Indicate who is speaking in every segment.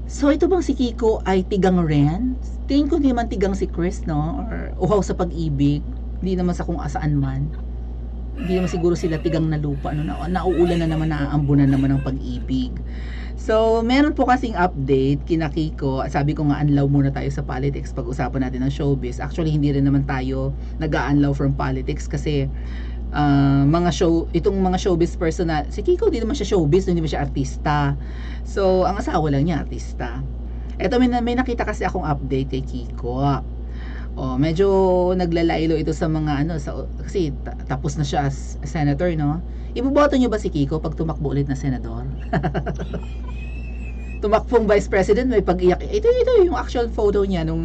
Speaker 1: So, ito bang si Kiko ay tigang Ren? Tingin ko hindi naman tigang si Chris, no? Or uhaw sa pag-ibig. Hindi naman sa kung asaan man. Hindi naman siguro sila tigang na lupa, no? Nauulan na naman, naaambunan naman ng pag-ibig. So, meron po kasing update kina Kiko. Sabi ko nga, unlaw muna tayo sa politics pag-usapan natin ng showbiz. Actually, hindi rin naman tayo nag-unlaw from politics kasi itong mga showbiz personal, si Kiko hindi naman siya showbiz, hindi naman siya artista. So, ang asawa lang niya artista. Eto, may nakita kasi akong update kay Kiko. Oh, medyo naglalaylo ito sa mga kasi tapos na siya as senator, no? Iboboto niyo ba si Kiko pag tumakbo ulit na senador? Tumakbong vice president, may pag-iyak. Ito yung actual photo niya nung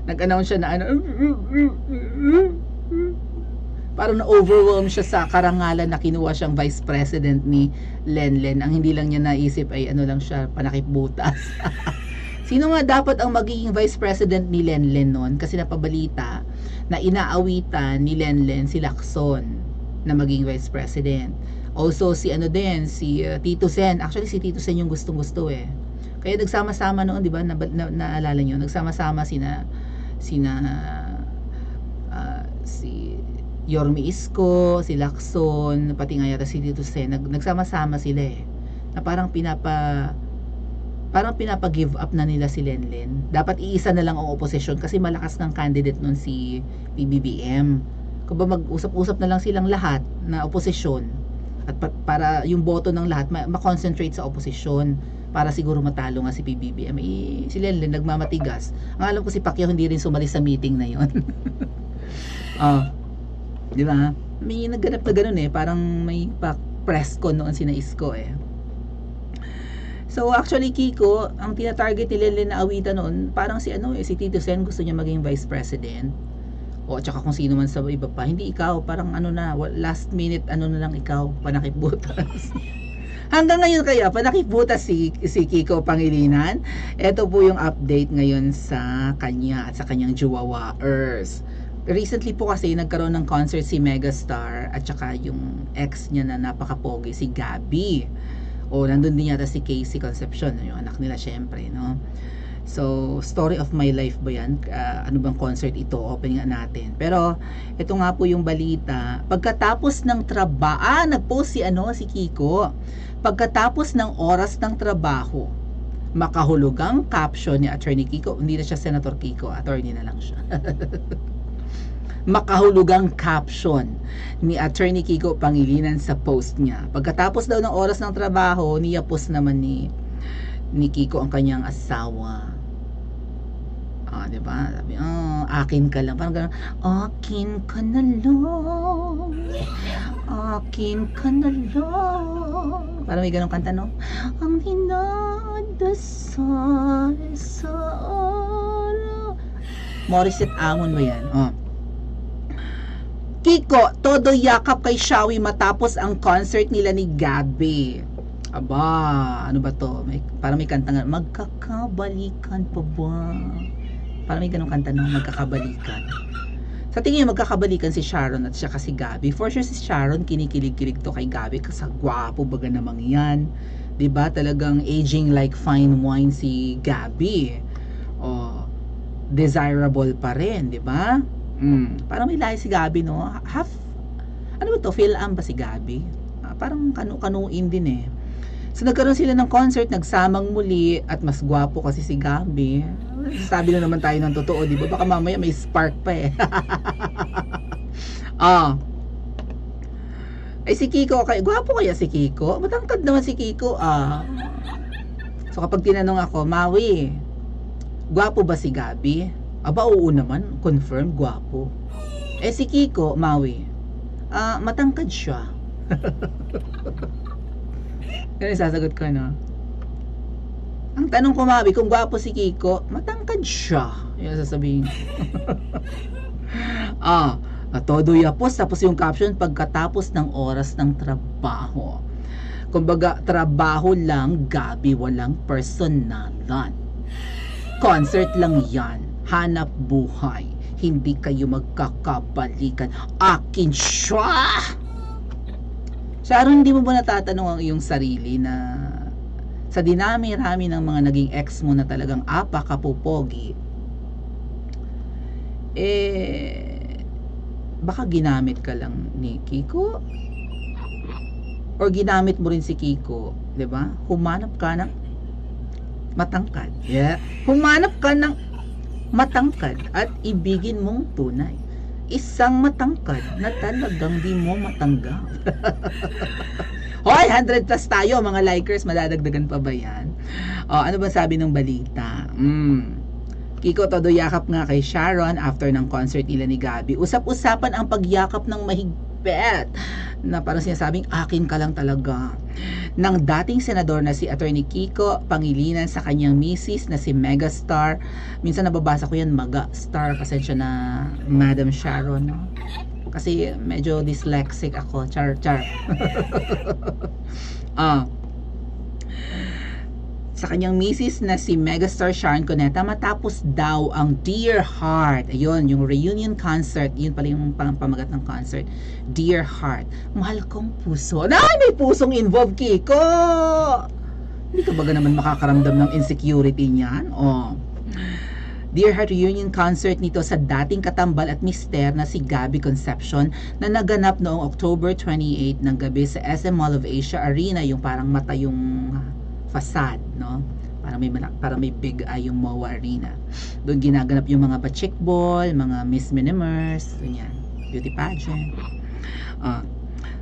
Speaker 1: nag-announce siya na parang na-overwhelm siya sa karangalan na kinuha siyang vice president ni Lenlen. Ang hindi lang niya naisip ay lang siya, panakip butas. Sino nga dapat ang magiging vice president ni Lenlen noon? Kasi napabalita na inaawitan ni Lenlen si Lacson na maging vice president. Also si si Tito Sen. Actually si Tito Sen yung gustong-gusto eh. Kaya nagsama-sama noon, 'di ba? Naalala niyo, nagsama-sama si Yorme Isko, si Lacson, pati nga yata si Tito Sen, nagsama-sama sila eh. Na parang pinapa-give up na nila si Lenlen. Dapat iisa na lang ang oposisyon kasi malakas ng candidate nun si PBBM. Kung ba mag-usap-usap na lang silang lahat na oposisyon at para yung boto ng lahat ma-concentrate sa oposisyon para siguro matalo nga si PBBM. Si Lenlen nagmamatigas. Ang alam ko si Pacquiao hindi rin sumali sa meeting na yon. Di ba? May nagganap na ganun eh. Parang may press con noon si Isko eh. So actually Kiko, ang tina-target ni Lenlen na awitan noon, parang si Tito Sen gusto niya maging vice president. O tsaka kung sino man sa iba pa, hindi ikaw, parang last minute na lang ikaw, panakip butas. Hanggang ngayon kaya, panakip butas si Kiko Pangilinan. Ito po yung update ngayon sa kanya at sa kanyang Juwawa Earth. Recently po kasi nagkaroon ng concert si Megastar at saka yung ex niya na napaka-pogi, si Gabby. O nandun din yata si Casey Concepcion, yung anak nila syempre, no? So, story of my life ba yan? Ano bang concert ito? Opening nga natin. Pero, ito nga po yung balita. Pagkatapos ng trabaho, nag-post si Kiko. Pagkatapos ng oras ng trabaho, makahulugang caption ni Attorney Kiko. Hindi na siya Senator Kiko, attorney na lang siya. Makahulugang caption ni Attorney Kiko Pangilinan sa post niya. Pagkatapos daw ng oras ng trabaho, niyapos naman ni Kiko ang kanyang asawa. Diba? Sabi, akin ka lang. Parang gano'n, akin ka na lang. Akin ka na lang. Parang may gano'ng kanta, no? Ang dinadasal sa araw. Morissette Amon ba yan? Kiko, todo yakap kay Shawi matapos ang concert nila ni Gabby. Aba, ano ba to? Parang may kanta nga, magkakabalikan pa ba? Parang may ganong kanta na magkakabalikan. Sa tingin niyo magkakabalikan si Sharon at siya kasi Gabby. For sure si Sharon kinikilig-kilig to kay Gabby kasi gwapo baga namang yan. 'Di ba? Talagang aging like fine wine si Gabby. Desirable pa rin, 'di ba? Parang may lahi si Gabby, no? Ano ba to? Phil-am ba si Gabby? Parang kanu-kanuin din eh. So nagkaroon sila ng concert, nagsamang muli at mas gwapo kasi si Gabby. Sabi na naman tayo ng totoo, di ba? Baka mamaya may spark pa eh. Si Kiko, gwapo kaya si Kiko? Matangkad naman si Kiko, So kapag tinanong ako, Maui, gwapo ba si Gabby? Aba, oo naman, confirm, gwapo. Si Kiko, Maui, matangkad siya. Ganun sasagot ko, no? Ang tanong ko, Maui, kung gwapo si Kiko, matangkad siya. Yan sasabihin. Todo yapos, tapos yung caption, pagkatapos ng oras ng trabaho. Kumbaga, trabaho lang, Gabby, walang personalan. Concert lang yan. Hanap buhay. Hindi kayo magkakabalikan. Akin siya! Sharon, hindi mo ba natatanong ang iyong sarili na sa dinami-rami ng mga naging ex mo na talagang apakapopogi, baka ginamit ka lang ni Kiko or ginamit mo rin si Kiko, 'di ba? Humanap ka ng matangkad. Yeah. Humanap ka ng matangkad at ibigin mong tunay. Isang matangkad na talagang di mo matanggap. Hoy, 100 plus tayo mga likers, madadagdagan pa ba yan? Ano ba sabi ng balita? Kiko todo yakap nga kay Sharon after ng concert nila ni Gabby. Usap-usapan ang pagyakap ng mahigpit na parang sinasabing akin ka lang talaga ng dating senador na si Attorney Kiko Pangilinan sa kanyang misis na si Megastar. Minsan nababasa ko yan Magastar, pasensya na Madam Sharon, no? Kasi medyo dyslexic ako, char sa kanyang misis na si Megastar Sharon Cuneta matapos daw ang Dear Heart. Ayun, yung reunion concert. Yun pala yung pamagat ng concert. Dear Heart. Mahal kong puso. Ay, may pusong involved, Kiko! Hindi ka ba naman makakaramdam ng insecurity niyan? Dear Heart reunion concert nito sa dating katambal at mister na si Gabby Concepcion na naganap noong October 28 ng gabi sa SM Mall of Asia Arena, yung parang mata yung facade, no? Para may big eye yung MOA Arena. Doon ginaganap yung mga basketball, mga Miss Minimers, ganyan, beauty pageant.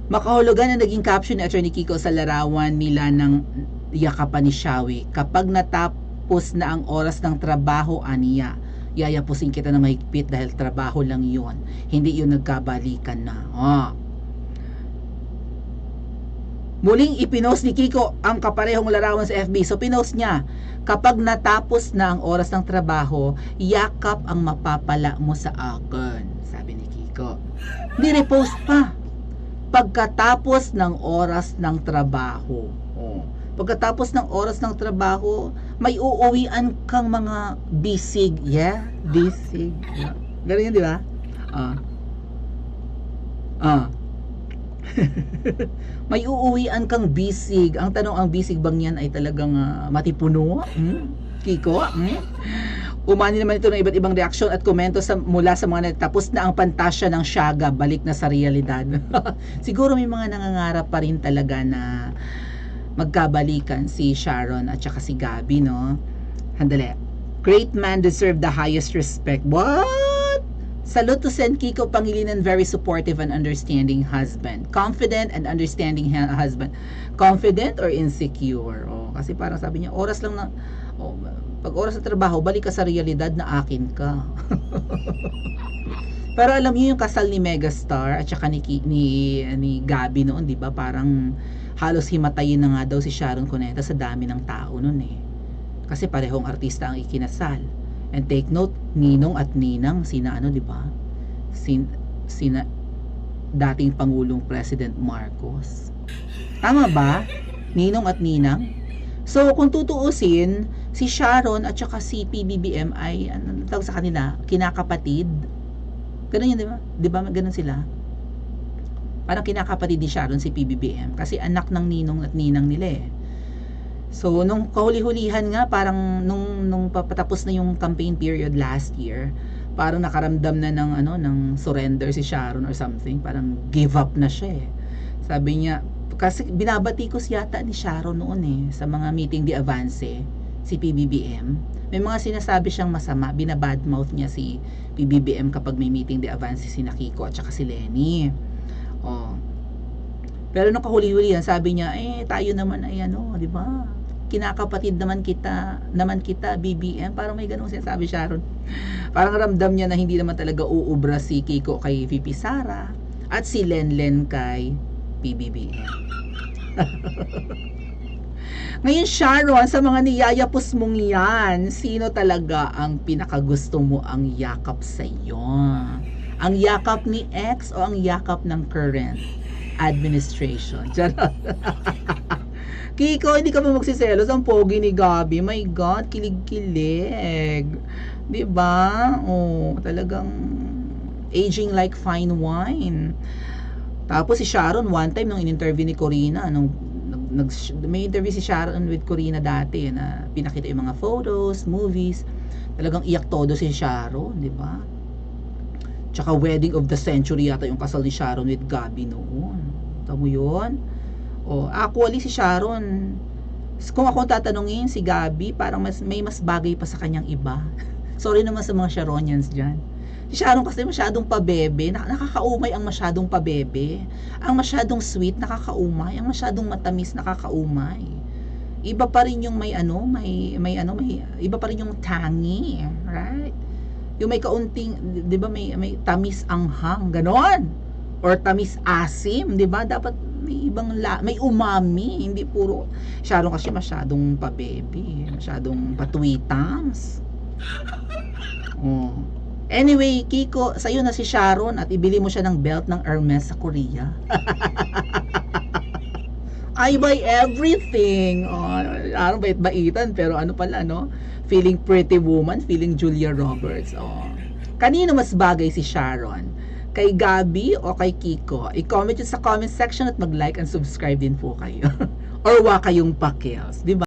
Speaker 1: Makahulugan na naging caption ni Attorney Kiko sa larawan nila ng yakapan ni Shawi. Kapag natapos na ang oras ng trabaho, aniya, yayapusin kita na mahigpit dahil trabaho lang yun. Hindi yun nagkabalikan na. Muling ipinost ni Kiko ang kaparehong larawan sa FB. So pinost niya, kapag natapos na ang oras ng trabaho, yakap ang mapapala mo sa akin, sabi ni Kiko. Ni-repost pa, pagkatapos ng oras ng trabaho. Pagkatapos ng oras ng trabaho, may uuwian kang mga bisig. Yeah, bisig. Yeah. Ganun yun, di ba? May uuwian kang bisig. Ang tanong, ang bisig bang yan ay talagang matipuno? Kiko? Umani naman ito ng iba't ibang reaksyon at komento mula sa mga nagtapos na ang pantasya ng Shaga, balik na sa realidad. Siguro may mga nangangarap pa rin talaga na magkabalikan si Sharon at saka si Gabby, no? Handali. Great man deserve the highest respect. What? Salute to Sen Kiko Pangilinan, very supportive and understanding husband. Confident and understanding husband. Confident or insecure? Kasi parang sabi niya, oras lang na, pag oras sa trabaho, balik ka sa realidad na akin ka. Pero alam niyo yung kasal ni Megastar at saka ni Gabby noon, di ba? Parang halos himatayin na nga daw si Sharon Cuneta sa dami ng tao noon eh. Kasi parehong artista ang ikinasal. And take note, Ninong at Ninang, sina di ba? Sina dating Pangulong President Marcos. Tama ba? Ninong at Ninang? So, kung tutuusin, si Sharon at saka si PBBM ay, ano tawag sa kanila, kinakapatid. Ganun yun, di ba? Di ba ganun sila? Parang kinakapatid ni Sharon si PBBM kasi anak ng Ninong at Ninang nila eh. So, nung kahuli-hulihan nga, parang nung papatapos na yung campaign period last year, parang nakaramdam na ng surrender si Sharon or something. Parang give up na siya eh. Sabi niya, kasi binabatikos yata ni Sharon noon eh, sa mga meeting di avance, si PBBM. May mga sinasabi siyang masama, binabadmouth niya si PBBM kapag may meeting di avance si Kiko at saka si Lenny. Pero nung kahuli-hulihan, sabi niya, tayo naman ay di ba? Kinakapatid naman kita, BBM. Parang may ganung sinasabi Sharon. Parang ramdam niya na hindi naman talaga uubra si Kiko kay VP Sara at si Lenlen kay PBBM. Ngayon, Sharon, sa mga niyayapos mong yan, sino talaga ang pinakagusto mo ang yakap sa iyo? Ang yakap ni ex o ang yakap ng current administration? Charot. Kiko, hindi ka ba magsiselos? Ang pogi ni Gabby. My God, kilig-kilig. Diba? Talagang aging like fine wine. Tapos si Sharon, one time nung in-interview ni Corina, nung may interview si Sharon with Corina dati na pinakita yung mga photos, movies. Talagang iyak todo si Sharon, di ba? Tsaka wedding of the century yata yung kasal ni Sharon with Gabby noon. Tamo yun? O, actually si Sharon, kung ako tatanungin, si Gabby, parang may mas bagay pa sa kanyang iba. Sorry naman sa mga Sharonians dyan. Si Sharon kasi masyadong pabebe, nakakaumay ang masyadong pabebe. Ang masyadong sweet, nakakaumay. Ang masyadong matamis, nakakaumay. Iba pa rin yung may iba pa rin yung tangy, right? Yung may kaunting, 'di ba, may tamis anghang, ganon. Or tamis asim, 'di ba? Dapat may may umami, hindi puro. Sharon kasi masyadong pabebe, masyadong patwitams. Oh. Anyway, Kiko, sa'yo na si Sharon at ibili mo siya ng belt ng Hermes sa Korea. I buy everything. Oh, Sharon, bait-baitan, pero ano pala, no? Feeling pretty woman, feeling Julia Roberts. Oh. Kanino mas bagay si Sharon? Kay Gabby o kay Kiko? I-comment yun sa comment section at mag-like and subscribe din po kayo. Or wa kayong pakils, di ba?